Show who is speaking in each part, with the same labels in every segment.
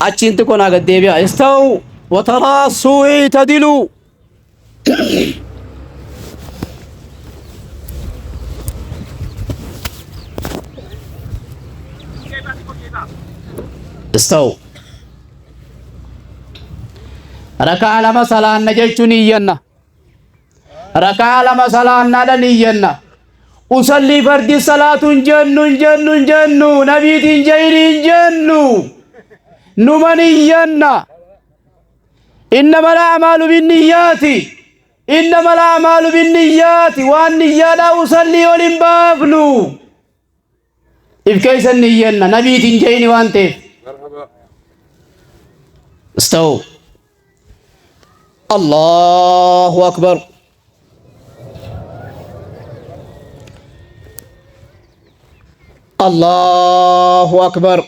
Speaker 1: أتشين تكون قد بيا استو وتراصوا اعتدلوا استو ركع لما صلاة نجيش نيّنا ركع لما صلاة نيّنا أصلي فرد صلاة جن نبيت جير جن نمنيّنا إنما الأعمال بالنيات إنما الأعمال بالنيات والنيات أصلي ولنبافنو إذ كيس النيّنا نبيت جير وانتف استو الله أكبر الله أكبر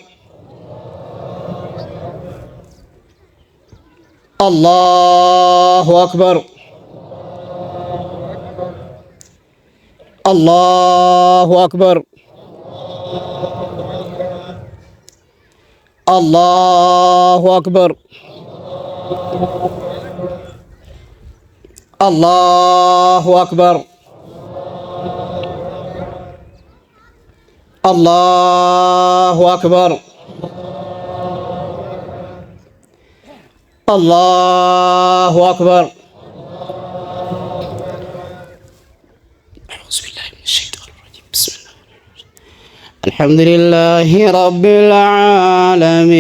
Speaker 1: الله أكبر الله أكبر الله أكبر الله أكبر الله أكبر الله أكبر أعوذ بالله من الشيطان الرجيم بسم الله الحمد لله رب العالمين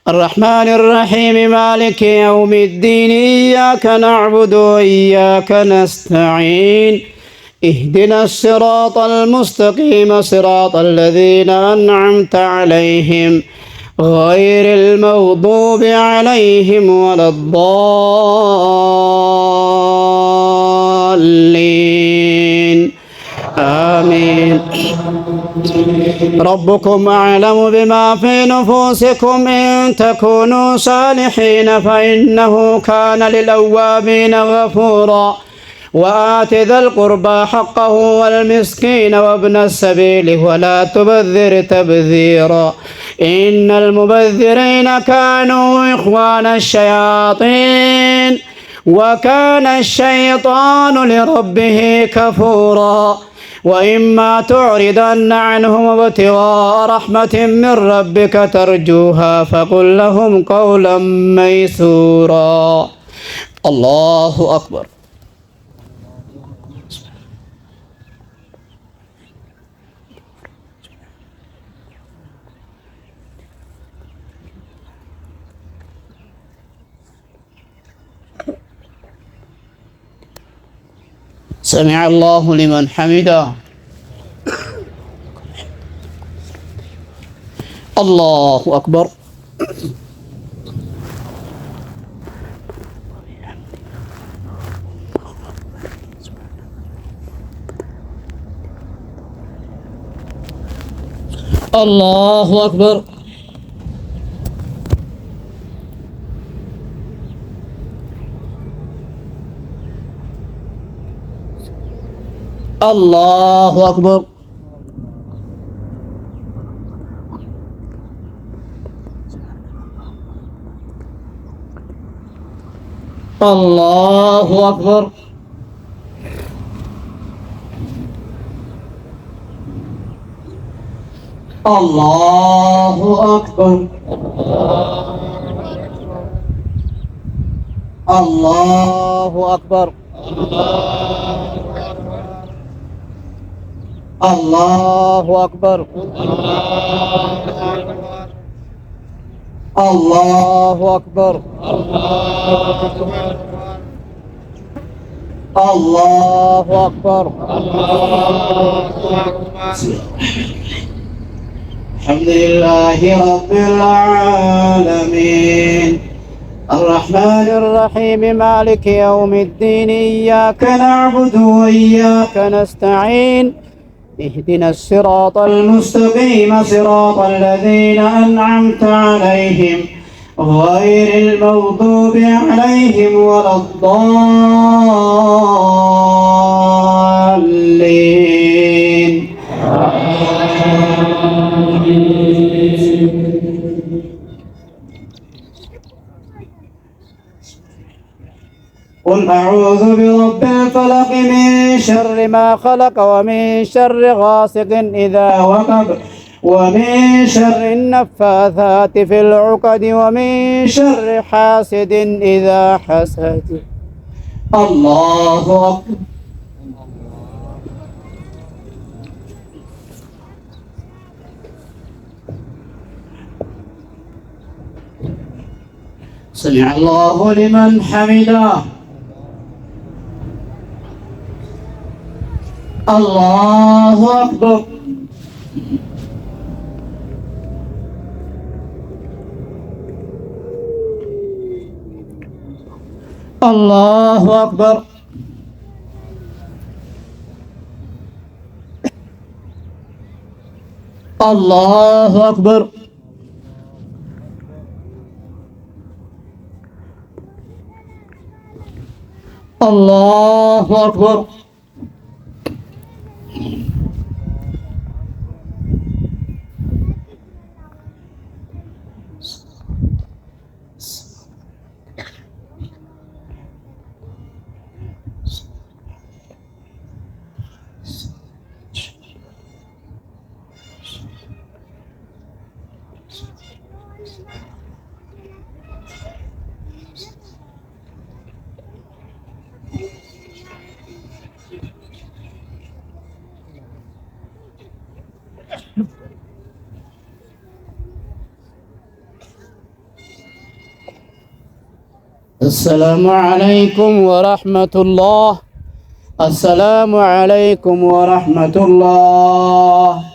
Speaker 1: الرحمن الرحيم مالك يوم الدين إياك نعبد وإياك نستعين اهدنا الصراط المستقيم صراط الذين أنعمت عليهم غير المغضوب عليهم ولا الضالين آمين ربكم أعلم بما في نفوسكم إن تكونوا صالحين فإنه كان للأوابين غفورا وآت ذا القربى حقه والمسكين وابن السبيل ولا تبذر تبذيرا إن المبذرين كانوا إخوان الشياطين وكان الشيطان لربه كفورا وإما تعرضن عنهم ابتغاء رحمة من ربك ترجوها فقل لهم قولا ميسورا الله أكبر سمع الله لمن حمده الله أكبر الله أكبر الله أكبر الله أكبر الله أكبر الله أكبر الله أكبر الله أكبر الله أكبر الحمد لله رب العالمين الرحمن الرحيم مالك يوم الدين إياك نعبد وإياك نستعين اهدنا الصراط المستقيم صراط الذين أنعمت عليهم غير المغضوب عليهم ولا الضالين قل أعوذ برب الفلق من شر ما خلق ومن شر غاسق إذا وقب ومن شر النفاثات في العقد ومن شر حاسد إذا حسد. الله أكبر. سمع الله لمن حمده. الله أكبر. الله أكبر. الله أكبر. الله أكبر. السلام عليكم ورحمة الله. السلام عليكم ورحمة الله.